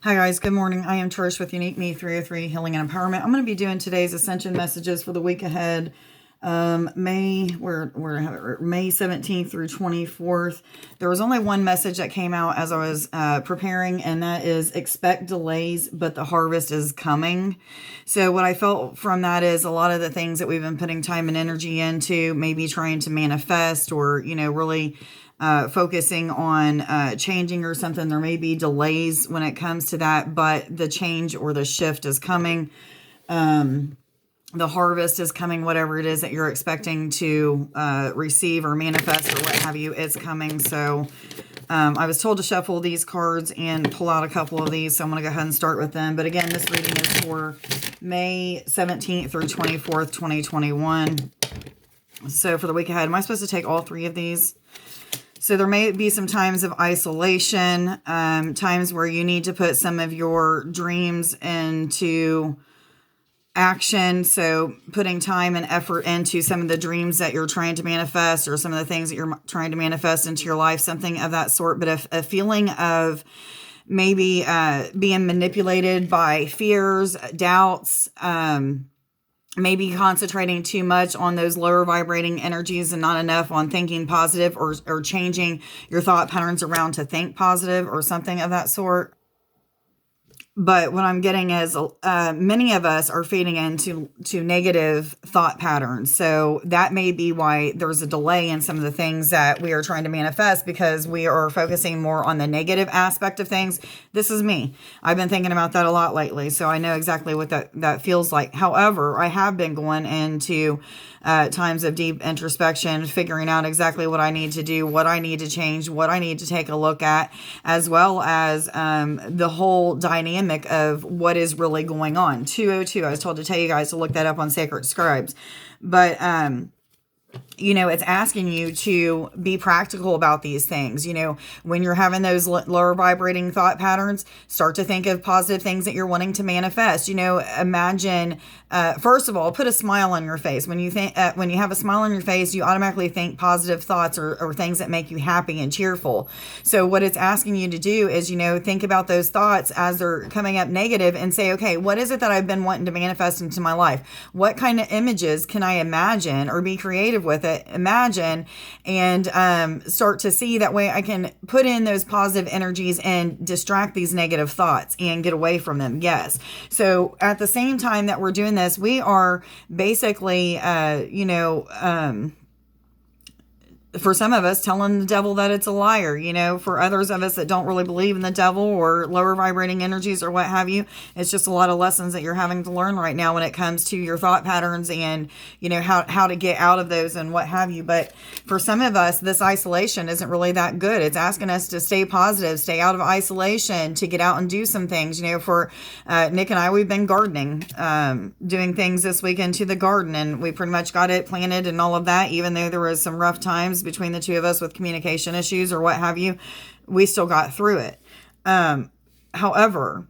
Hi guys, good morning. I am Trish with Unique Me 303 Healing and Empowerment. I'm going to be doing today's Ascension messages for the week ahead. May 17th through 24th. There was only one message that came out as I was preparing, and that is expect delays, but the harvest is coming. So what I felt from that is a lot of the things that we've been putting time and energy into, maybe trying to manifest or, really focusing on changing or something. There may be delays when it comes to that, but the change or the shift is coming. The harvest is coming, whatever it is that you're expecting to receive or manifest or what have you, it's coming. So I was told to shuffle these cards and pull out a couple of these, so I'm going to go ahead and start with them. But again, this reading is for May 17th through 24th, 2021. So for the week ahead, am I supposed to take all three of these? So there may be some times of isolation, times where you need to put some of your dreams into action. So putting time and effort into some of the dreams that you're trying to manifest or some of the things that you're trying to manifest into your life, something of that sort. But a feeling of maybe being manipulated by fears, doubts, maybe concentrating too much on those lower vibrating energies and not enough on thinking positive or changing your thought patterns around to think positive or something of that sort. But what I'm getting is many of us are feeding into negative thought patterns. So that may be why there's a delay in some of the things that we are trying to manifest, because we are focusing more on the negative aspect of things. This is me. I've been thinking about that a lot lately, so I know exactly what that feels like. However, I have been going into times of deep introspection, figuring out exactly what I need to do, what I need to change, what I need to take a look at, as well as the whole dynamic of what is really going on. 202, I was told to tell you guys to look that up on Sacred Scribes. But it's asking you to be practical about these things. When you're having those lower vibrating thought patterns, start to think of positive things that you're wanting to manifest. Imagine, first of all, put a smile on your face. When you have a smile on your face, you automatically think positive thoughts or things that make you happy and cheerful. So what it's asking you to do is, think about those thoughts as they're coming up negative and say, okay, what is it that I've been wanting to manifest into my life? What kind of images can I imagine or be creative with it? Imagine and start to see. That way I can put in those positive energies and distract these negative thoughts and get away from them. Yes. So at the same time that we're doing this, we are basically, for some of us, telling the devil that it's a liar. For others of us that don't really believe in the devil or lower vibrating energies or what have you, it's just a lot of lessons that you're having to learn right now when it comes to your thought patterns and, how to get out of those and what have you. But for some of us, this isolation isn't really that good. It's asking us to stay positive, stay out of isolation, to get out and do some things. For Nick and I, we've been gardening, doing things this weekend to the garden, and we pretty much got it planted and all of that. Even though there was some rough times between the two of us with communication issues or what have you, we still got through it. However,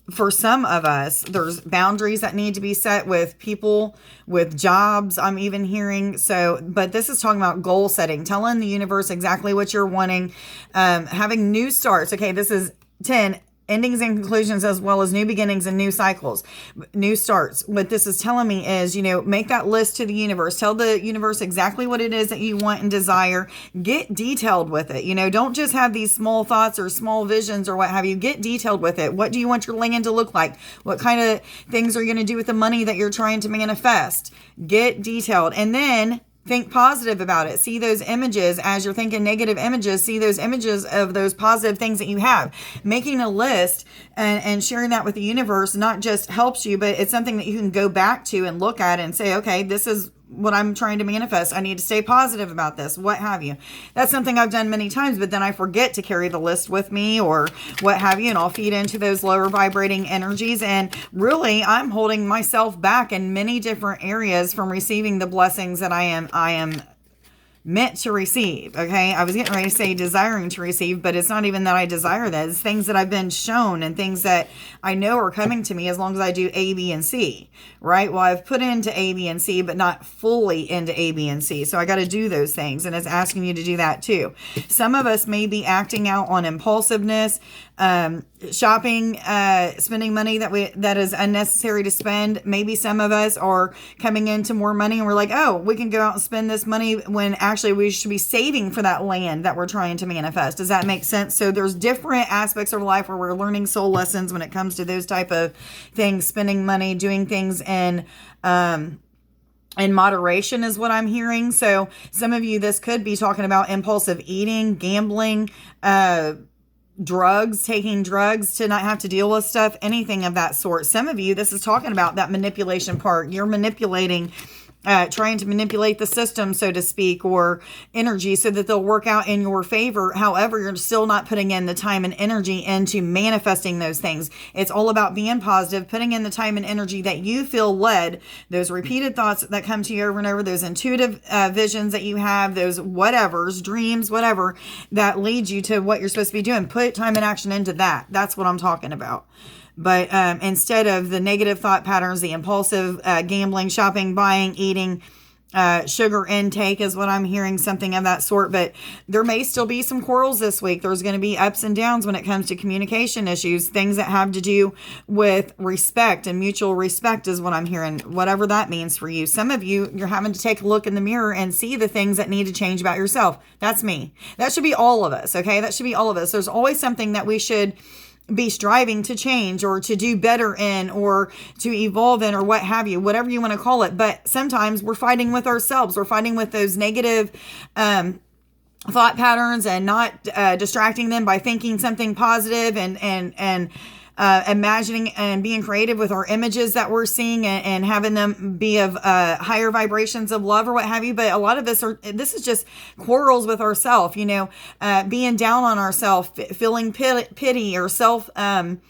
for some of us, there's boundaries that need to be set with people, with jobs, I'm even hearing. But this is talking about goal setting, telling the universe exactly what you're wanting, having new starts. Okay, this is 10. Endings and conclusions, as well as new beginnings and new cycles, new starts. What this is telling me is, make that list to the universe. Tell the universe exactly what it is that you want and desire. Get detailed with it. Don't just have these small thoughts or small visions or what have you. Get detailed with it. What do you want your land to look like? What kind of things are you going to do with the money that you're trying to manifest? Get detailed. And then think positive about it. See those images as you're thinking negative images. See those images of those positive things that you have. Making a list and sharing that with the universe not just helps you, but it's something that you can go back to and look at and say, okay, this is what I'm trying to manifest. I need to stay positive about this, what have you. That's something I've done many times, but then I forget to carry the list with me or what have you, and I'll feed into those lower vibrating energies. And really, I'm holding myself back in many different areas from receiving the blessings that I am meant to receive. Okay. I was getting ready to say desiring to receive, but it's not even that I desire that. It's things that I've been shown and things that I know are coming to me as long as I do A, B, and C, right? Well, I've put into A, B, and C, but not fully into A, B, and C. So I got to do those things. And it's asking you to do that too. Some of us may be acting out on impulsiveness, shopping, spending money that is unnecessary to spend. Maybe some of us are coming into more money and we're like, oh, we can go out and spend this money when actually we should be saving for that land that we're trying to manifest. Does that make sense? So there's different aspects of life where we're learning soul lessons when it comes to those type of things, spending money, doing things in moderation is what I'm hearing. So some of you, this could be talking about impulsive eating, gambling, drugs, taking drugs to not have to deal with stuff, anything of that sort. Some of you, this is talking about that manipulation part. You're manipulating, trying to manipulate the system, so to speak, or energy so that they'll work out in your favor. However, you're still not putting in the time and energy into manifesting those things. It's all about being positive, putting in the time and energy that you feel led, those repeated thoughts that come to you over and over, those intuitive visions that you have, those whatevers, dreams, whatever, that leads you to what you're supposed to be doing. Put time and action into that. That's what I'm talking about. But instead of the negative thought patterns, the impulsive gambling, shopping, buying, eating, sugar intake is what I'm hearing, something of that sort. But there may still be some quarrels this week. There's going to be ups and downs when it comes to communication issues, things that have to do with respect and mutual respect is what I'm hearing, whatever that means for you. Some of you, you're having to take a look in the mirror and see the things that need to change about yourself. That's me. That should be all of us. Okay. That should be all of us. There's always something that we should be striving to change or to do better in or to evolve in or what have you, whatever you want to call it. But sometimes we're fighting with ourselves. We're fighting with those negative thought patterns and not distracting them by thinking something positive and imagining and being creative with our images that we're seeing and having them be of higher vibrations of love or what have you. But a lot of this is just quarrels with ourselves, being down on ourselves, feeling pity or self, what am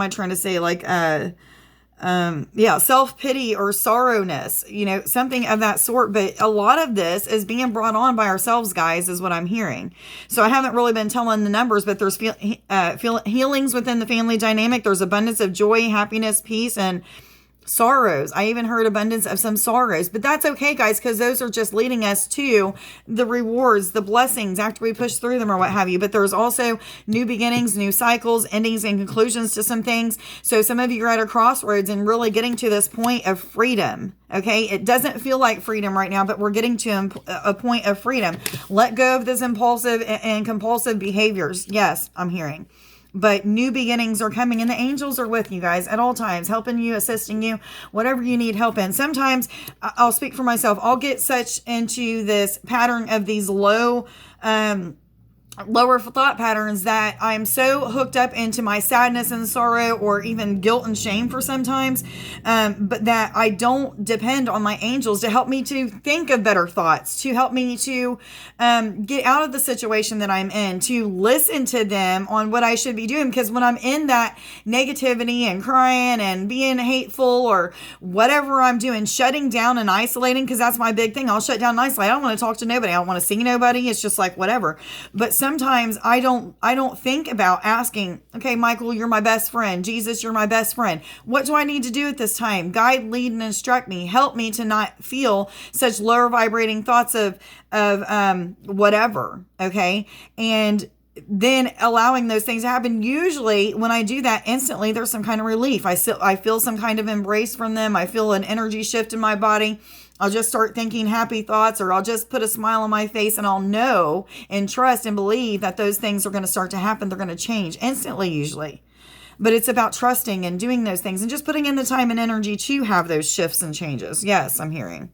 I trying to say? Self-pity or sorrowness, something of that sort. But a lot of this is being brought on by ourselves, guys, is what I'm hearing. So I haven't really been telling the numbers, but there's healings within the family dynamic. There's abundance of joy, happiness, peace, and sorrows. I even heard abundance of some sorrows, but that's okay, guys, because those are just leading us to the rewards, the blessings after we push through them or what have you. But there's also new beginnings, new cycles, endings, and conclusions to some things. So some of you are at a crossroads and really getting to this point of freedom. Okay. It doesn't feel like freedom right now, but we're getting to a point of freedom. Let go of this impulsive and compulsive behaviors. Yes, I'm hearing. But new beginnings are coming, and the angels are with you guys at all times, helping you, assisting you, whatever you need help in. Sometimes, I'll speak for myself, I'll get such into this pattern of these lower thought patterns that I'm so hooked up into my sadness and sorrow or even guilt and shame for sometimes, but that I don't depend on my angels to help me to think of better thoughts, to help me to get out of the situation that I'm in, to listen to them on what I should be doing. Because when I'm in that negativity and crying and being hateful or whatever I'm doing, shutting down and isolating, because that's my big thing. I'll shut down and isolate. I don't want to talk to nobody. I don't want to see nobody. It's just like whatever. But sometimes I don't think about asking, okay, Michael, you're my best friend. Jesus, you're my best friend. What do I need to do at this time? Guide, lead, and instruct me. Help me to not feel such lower vibrating thoughts of whatever. Okay. And then allowing those things to happen. Usually when I do that, instantly there's some kind of relief. I feel some kind of embrace from them. I feel an energy shift in my body. I'll just start thinking happy thoughts, or I'll just put a smile on my face, and I'll know and trust and believe that those things are going to start to happen. They're going to change instantly usually. But it's about trusting and doing those things and just putting in the time and energy to have those shifts and changes. Yes, I'm hearing.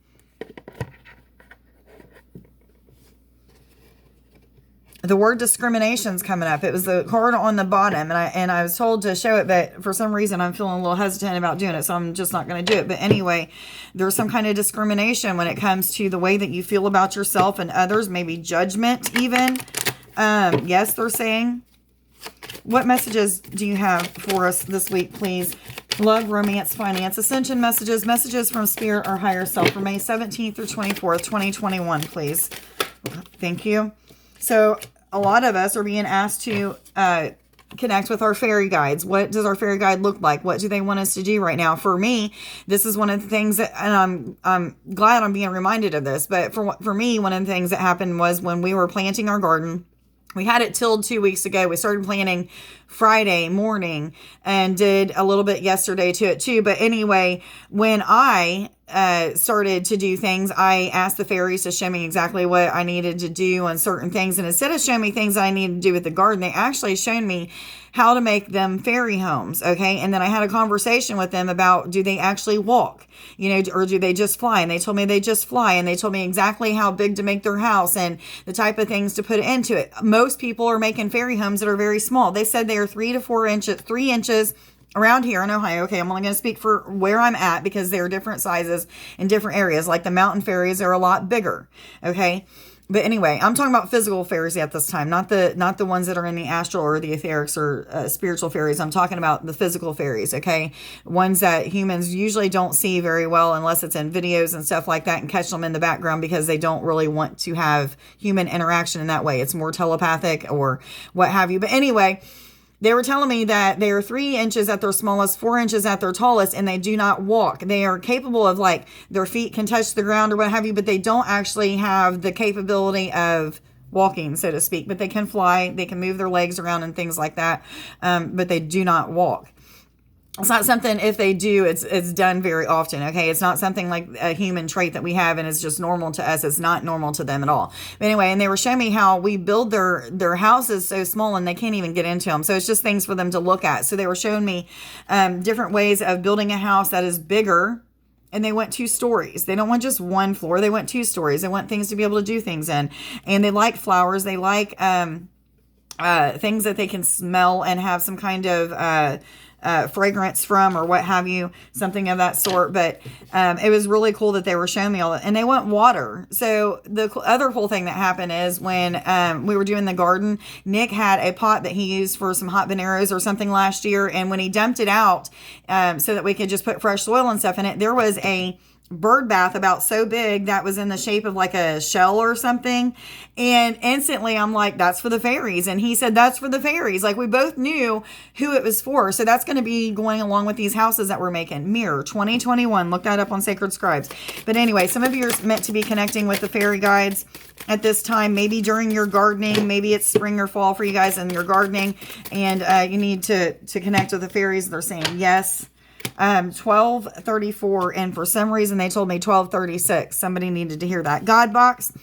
The word discrimination's coming up. It was the card on the bottom, and I was told to show it, but for some reason I'm feeling a little hesitant about doing it, so I'm just not going to do it. But anyway, there's some kind of discrimination when it comes to the way that you feel about yourself and others, maybe judgment even. Yes, they're saying. What messages do you have for us this week, please? love, romance, finance, ascension messages, messages from spirit or higher self for May 17th through 24th, 2021, please. Thank you. So a lot of us are being asked to connect with our fairy guides. What does our fairy guide look like? What do they want us to do right now? For me, this is one of the things that, and I'm glad I'm being reminded of this, but for me, one of the things that happened was when we were planting our garden. We had it tilled 2 weeks ago. We started planting Friday morning and did a little bit yesterday to it too. But anyway, when I started to do things, I asked the fairies to show me exactly what I needed to do on certain things. And instead of showing me things that I needed to do with the garden, they actually showed me how to make them fairy homes. Okay. And then I had a conversation with them about, do they actually walk, or do they just fly? And they told me they just fly. And they told me exactly how big to make their house and the type of things to put into it. Most people are making fairy homes that are very small. They said they are 3 to 4 inches, 3 inches around here in Ohio. Okay, I'm only going to speak for where I'm at because there are different sizes in different areas. Like the mountain fairies are a lot bigger. Okay. But anyway, I'm talking about physical fairies at this time, not the ones that are in the astral or the etherics or spiritual fairies. I'm talking about the physical fairies, okay? Ones that humans usually don't see very well unless it's in videos and stuff like that and catch them in the background because they don't really want to have human interaction in that way. It's more telepathic or what have you. But anyway, they were telling me that they are 3 inches at their smallest, 4 inches at their tallest, and they do not walk. They are capable of, like, their feet can touch the ground or what have you, but they don't actually have the capability of walking, so to speak. But they can fly, they can move their legs around and things like that, but they do not walk. It's not something, if they do, it's done very often, okay? It's not something like a human trait that we have and it's just normal to us. It's not normal to them at all. But anyway, and they were showing me how we build their houses so small and they can't even get into them. So it's just things for them to look at. So they were showing me different ways of building a house that is bigger. And they went 2 stories. They don't want just 1 floor. They want 2 stories. They want things to be able to do things in. And they like flowers. They like things that they can smell and have some kind of fragrance from or what have you, something of that sort. But it was really cool that they were showing me all that. And they want water. So the other cool thing that happened is when we were doing the garden, Nick had a pot that he used for some habaneros or something last year. And when he dumped it out so that we could just put fresh soil and stuff in it, there was a bird bath about so big that was in the shape of like a shell or something. And instantly I'm like, that's for the fairies. And he said, that's for the fairies. Like we both knew who it was for. So that's going to be going along with these houses that we're making. Mirror 2021. Look that up on Sacred Scribes. But anyway, some of you are meant to be connecting with the fairy guides at this time, maybe during your gardening, maybe it's spring or fall for you guys in your gardening. And you need to connect with the fairies. They're saying yes. 1234, and for some reason they told me 1236. Somebody needed to hear that. God box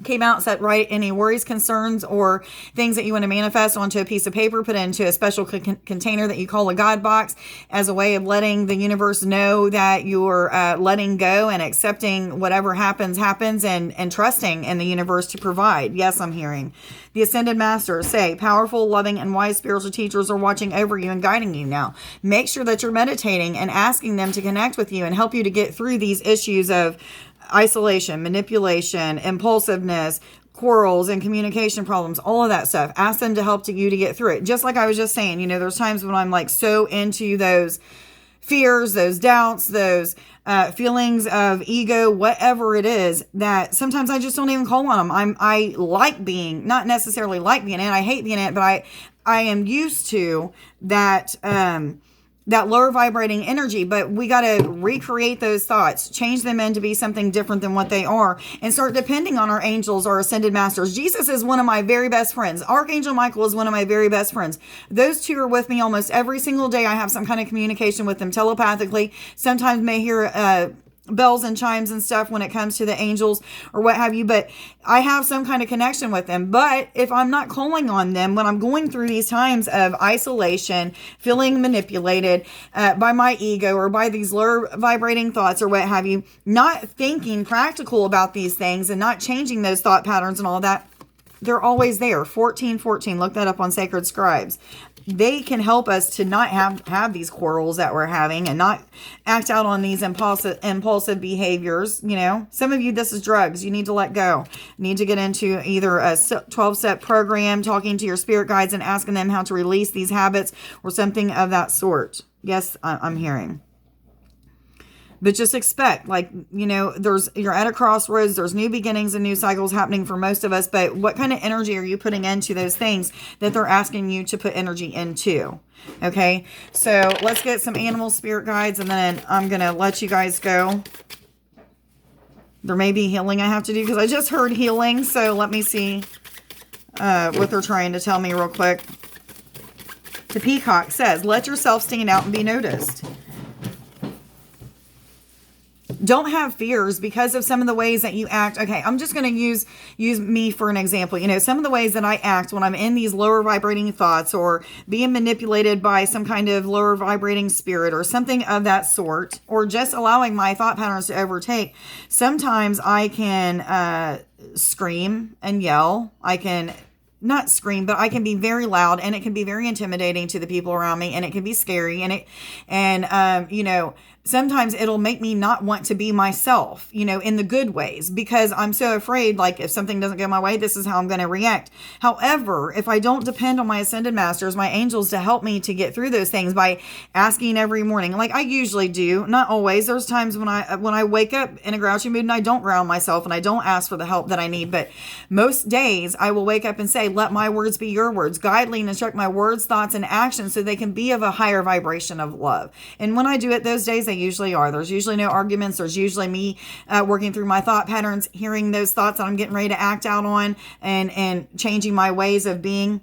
came out, said write any worries, concerns, or things that you want to manifest onto a piece of paper, put it into a special container that you call a God box as a way of letting the universe know that you're letting go and accepting whatever happens and trusting in the universe to provide. Yes, I'm hearing. The Ascended Masters say powerful, loving, and wise spiritual teachers are watching over you and guiding you now. Make sure that you're meditating and asking them to connect with you and help you to get through these issues of isolation, manipulation, impulsiveness, quarrels, and communication problems, all of that stuff. Ask them to help you to get through it. Just like I was just saying, there's times when I'm like so into those fears, those doubts, those feelings of ego, whatever it is, that sometimes I just don't even call on them. I like being, not necessarily like being in it, I hate being in it, but I am used to that, that lower vibrating energy, but we got to recreate those thoughts, change them into be something different than what they are, and start depending on our angels, our ascended masters. Jesus is one of my very best friends. Archangel Michael is one of my very best friends. Those two are with me almost every single day. I have some kind of communication with them telepathically. Sometimes may hear bells and chimes and stuff when it comes to the angels or what have you, but I have some kind of connection with them. But if I'm not calling on them when I'm going through these times of isolation, feeling manipulated by my ego or by these lower vibrating thoughts or what have you, not thinking practical about these things and not changing those thought patterns and all that, they're always there. 1414, look that up on Sacred Scribes. They can help us to not have these quarrels that we're having and not act out on these impulsive behaviors. Some of you, this is drugs. You need to let go. You need to get into either a 12-step program, talking to your spirit guides and asking them how to release these habits or something of that sort. Yes, I'm hearing. But just expect, like, you're at a crossroads. There's new beginnings and new cycles happening for most of us. But what kind of energy are you putting into those things that they're asking you to put energy into? Okay, so let's get some animal spirit guides, and then I'm going to let you guys go. There may be healing I have to do because I just heard healing. So let me see what they're trying to tell me real quick. The peacock says, let yourself stand out and be noticed. Don't have fears because of some of the ways that you act. Okay, I'm just going to use me for an example. Some of the ways that I act when I'm in these lower vibrating thoughts or being manipulated by some kind of lower vibrating spirit or something of that sort, or just allowing my thought patterns to overtake. Sometimes I can scream and yell. I can not scream, but I can be very loud, and it can be very intimidating to the people around me, and it can be scary, sometimes it'll make me not want to be myself, in the good ways, because I'm so afraid, like, if something doesn't go my way, this is how I'm going to react. However, if I don't depend on my ascended masters, my angels, to help me to get through those things by asking every morning, like I usually do, not always. There's times when I wake up in a grouchy mood and I don't ground myself and I don't ask for the help that I need. But most days I will wake up and say, let my words be your words. Guide, lead, and instruct my words, thoughts, and actions so they can be of a higher vibration of love. And when I do it, those days they usually are. There's usually no arguments. There's usually me working through my thought patterns, hearing those thoughts that I'm getting ready to act out on, and changing my ways of being.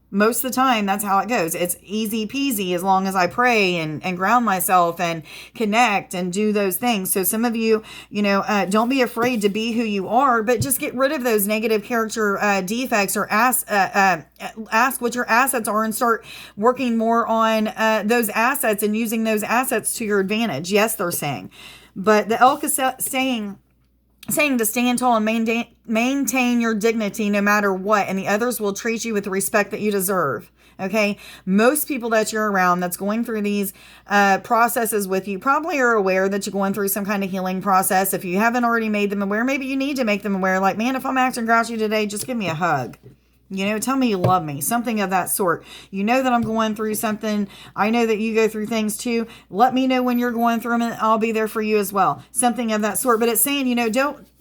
Most of the time, that's how it goes. It's easy peasy as long as I pray and ground myself and connect and do those things. So some of you, don't be afraid to be who you are, but just get rid of those negative character defects, or ask what your assets are and start working more on those assets and using those assets to your advantage. Yes, they're saying. But the elk is saying to stand tall and maintain your dignity no matter what, and the others will treat you with the respect that you deserve. Okay, most people that you're around that's going through these processes with you probably are aware that you're going through some kind of healing process. If you haven't already made them aware, maybe you need to make them aware. Like, man, if I'm acting grouchy today, just give me a hug. Tell me you love me, something of that sort. You know that I'm going through something. I know that you go through things too. Let me know when you're going through them, and I'll be there for you as well. Something of that sort. But it's saying,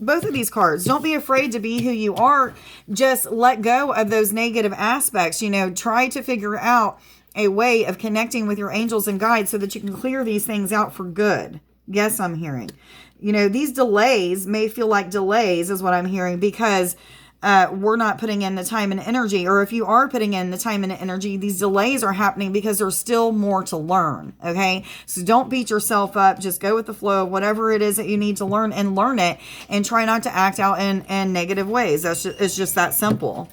both of these cards, don't be afraid to be who you are. Just let go of those negative aspects. Try to figure out a way of connecting with your angels and guides so that you can clear these things out for good. Yes, I'm hearing. These delays may feel like delays is what I'm hearing, because we're not putting in the time and energy. Or if you are putting in the time and energy, these delays are happening because there's still more to learn. Okay, so don't beat yourself up. Just go with the flow of whatever it is that you need to learn, and learn it, and try not to act out in negative ways. It's just that simple.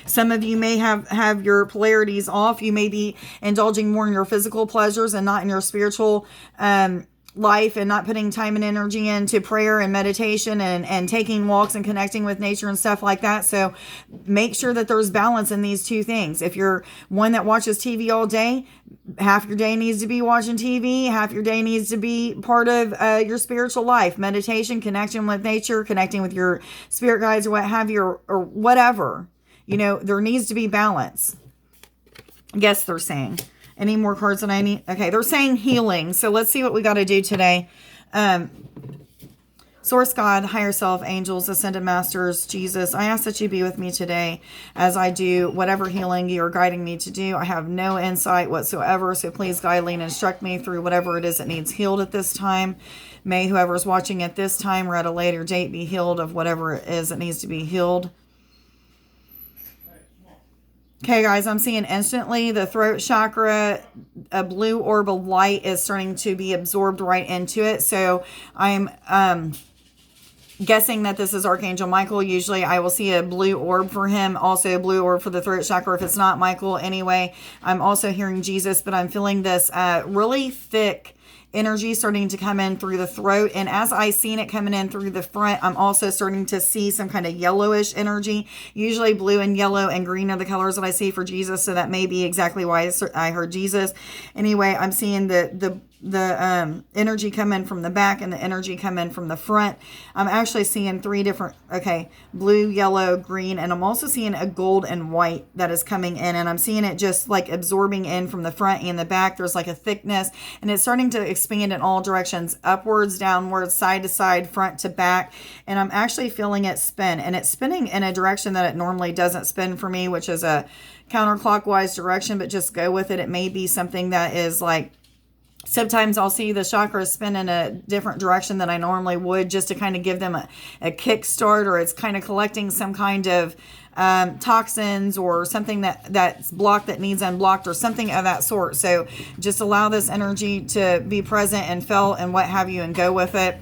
Some of you may have your polarities off. You may be indulging more in your physical pleasures and not in your spiritual life, and not putting time and energy into prayer and meditation and taking walks and connecting with nature and stuff like that. So make sure that there's balance in these two things. If you're one that watches TV all day, half your day needs to be watching TV, half your day needs to be part of your spiritual life, meditation, connection with nature, connecting with your spirit guides, or what have you, or whatever. There needs to be balance. Yes, they're saying. Any more cards that I need? Okay, they're saying healing. So let's see what we got to do today. Source God, higher self, angels, ascended masters, Jesus, I ask that you be with me today as I do whatever healing you are guiding me to do. I have no insight whatsoever, so please guide, lead, and instruct me through whatever it is that needs healed at this time. May whoever's watching at this time or at a later date be healed of whatever it is that needs to be healed. Okay, guys, I'm seeing instantly the throat chakra, a blue orb of light is starting to be absorbed right into it. So I'm guessing that this is Archangel Michael. Usually I will see a blue orb for him, also a blue orb for the throat chakra if it's not Michael. Anyway, I'm also hearing Jesus, but I'm feeling this really thick energy starting to come in through the throat. And as I seen it coming in through the front, I'm also starting to see some kind of yellowish energy. Usually blue and yellow and green are the colors that I see for Jesus. So that may be exactly why I heard Jesus. Anyway, I'm seeing the energy come in from the back and the energy come in from the front. I'm actually seeing three different, blue, yellow, green, and I'm also seeing a gold and white that is coming in, and I'm seeing it just like absorbing in from the front and the back. There's like a thickness, and it's starting to expand in all directions, upwards, downwards, side to side, front to back, and I'm actually feeling it spin, and it's spinning in a direction that it normally doesn't spin for me, which is a counterclockwise direction, but just go with it. It may be something that is like, sometimes I'll see the chakras spin in a different direction than I normally would, just to kind of give them a kickstart, or it's kind of collecting some kind of toxins or something that's blocked that needs unblocked, or something of that sort. So just allow this energy to be present and felt and what have you, and go with it.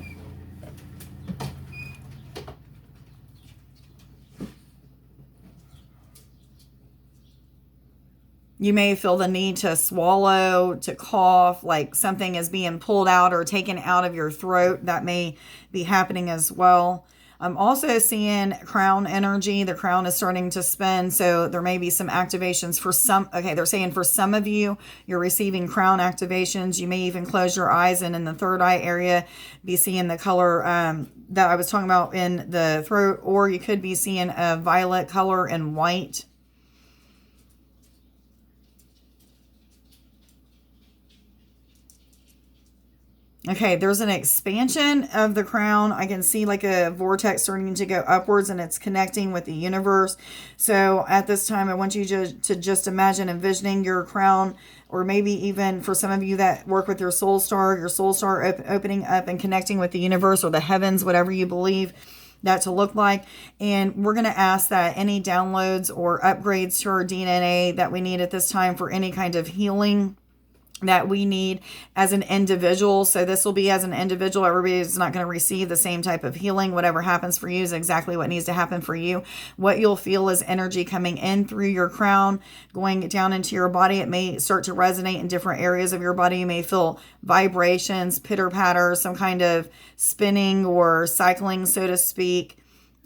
You may feel the need to swallow, to cough, like something is being pulled out or taken out of your throat. That may be happening as well. I'm also seeing crown energy. The crown is starting to spin, so there may be some activations for some. Okay, they're saying for some of you, you're receiving crown activations. You may even close your eyes and in the third eye area be seeing the color that I was talking about in the throat, or you could be seeing a violet color and white. Okay, there's an expansion of the crown. I can see like a vortex starting to go upwards, and it's connecting with the universe. So at this time, I want you to just imagine envisioning your crown, or maybe even for some of you that work with your soul star opening up and connecting with the universe or the heavens, whatever you believe that to look like. And we're going to ask that any downloads or upgrades to our DNA that we need at this time for any kind of healing that we need as an individual. So this will be as an individual. Everybody's not going to receive the same type of healing. Whatever happens for you is exactly what needs to happen for you. What you'll feel is energy coming in through your crown, going down into your body. It may start to resonate in different areas of your body. You may feel vibrations, pitter patter, some kind of spinning or cycling, so to speak.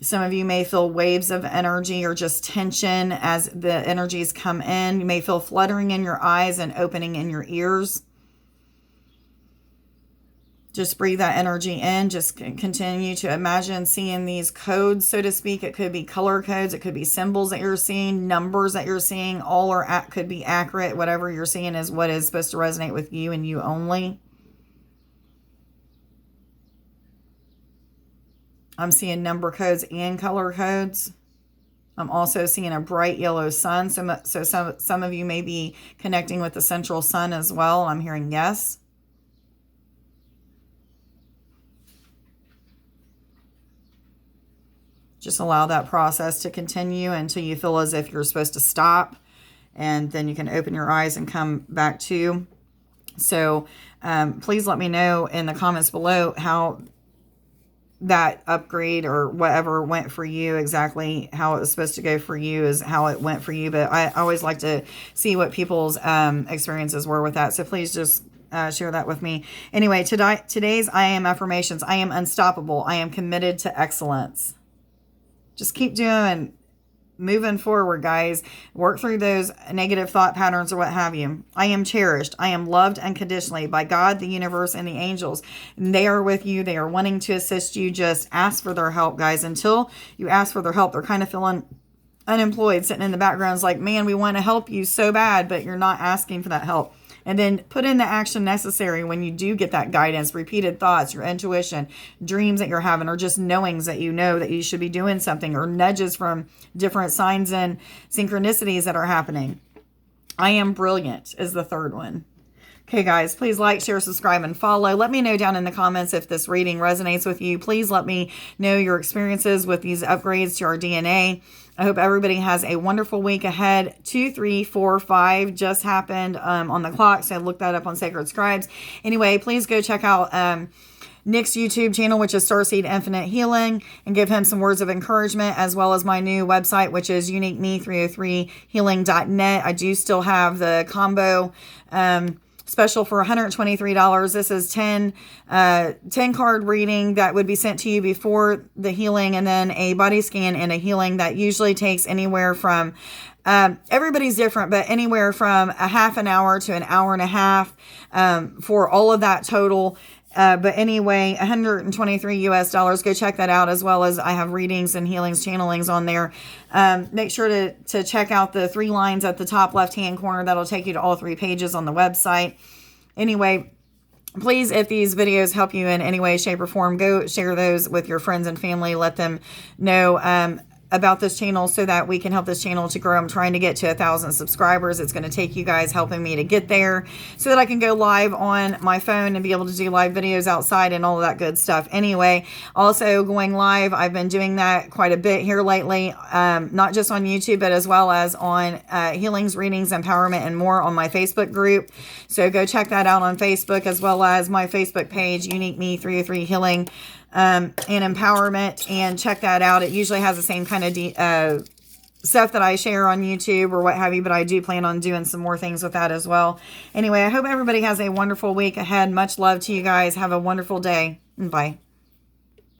Some of you may feel waves of energy or just tension as the energies come in. You may feel fluttering in your eyes and opening in your ears. Just breathe that energy in. Just continue to imagine seeing these codes, so to speak. It could be color codes. It could be symbols that you're seeing, numbers that you're seeing. All could be accurate. Whatever you're seeing is what is supposed to resonate with you and you only. I'm seeing number codes and color codes. I'm also seeing a bright yellow sun. So some of you may be connecting with the central sun as well. I'm hearing yes. Just allow that process to continue until you feel as if you're supposed to stop. And then you can open your eyes and come back to. So please let me know in the comments below how that upgrade or whatever went for you, exactly how it was supposed to go for you is how it went for you. But I always like to see what people's experiences were with that. So please just share that with me. Anyway, today's I am affirmations. I am unstoppable. I am committed to excellence. Just keep doing, moving forward, guys. Work through those negative thought patterns or what have you. I am cherished. I am loved unconditionally by God, the universe, and the angels. And they are with you. They are wanting to assist you. Just ask for their help, guys. Until you ask for their help, they're kind of feeling unemployed, sitting in the background. It's like, man, we want to help you so bad, but you're not asking for that help. And then put in the action necessary when you do get that guidance, repeated thoughts, your intuition, dreams that you're having, or just knowings that you know that you should be doing something, or nudges from different signs and synchronicities that are happening. I am brilliant is the third one. Okay, guys, please like, share, subscribe, and follow. Let me know down in the comments if this reading resonates with you. Please let me know your experiences with these upgrades to our DNA. I hope everybody has a wonderful week ahead. 2, 3, 4, 5 just happened on the clock, so look that up on Sacred Scribes. Anyway, please go check out Nick's YouTube channel, which is Starseed Infinite Healing, and give him some words of encouragement, as well as my new website, which is uniqueme303healing.net. I do still have the combo special for $123. This is 10 card reading that would be sent to you before the healing, and then a body scan and a healing that usually takes anywhere from everybody's different, but anywhere from a half an hour to an hour and a half for all of that total. But anyway, $123 US. Go check that out, as well as I have readings and healings, channelings on there. Make sure to check out the 3 lines at the top left-hand corner. That'll take you to all 3 pages on the website. Anyway, please, if these videos help you in any way, shape, or form, go share those with your friends and family. Let them know about this channel so that we can help this channel to grow. I'm trying to get to 1,000 subscribers. It's going to take you guys helping me to get there so that I can go live on my phone and be able to do live videos outside and all of that good stuff. Anyway, also going live, I've been doing that quite a bit here lately, not just on YouTube, but as well as on healings, readings, empowerment, and more on my Facebook group. So go check that out on Facebook, as well as my Facebook page, Unique Me 303 Healing and Empowerment, and check that out. It usually has the same kind of stuff that I share on YouTube or what have you, but I do plan on doing some more things with that as well. Anyway, I hope everybody has a wonderful week ahead. Much love to you guys. Have a wonderful day. Bye.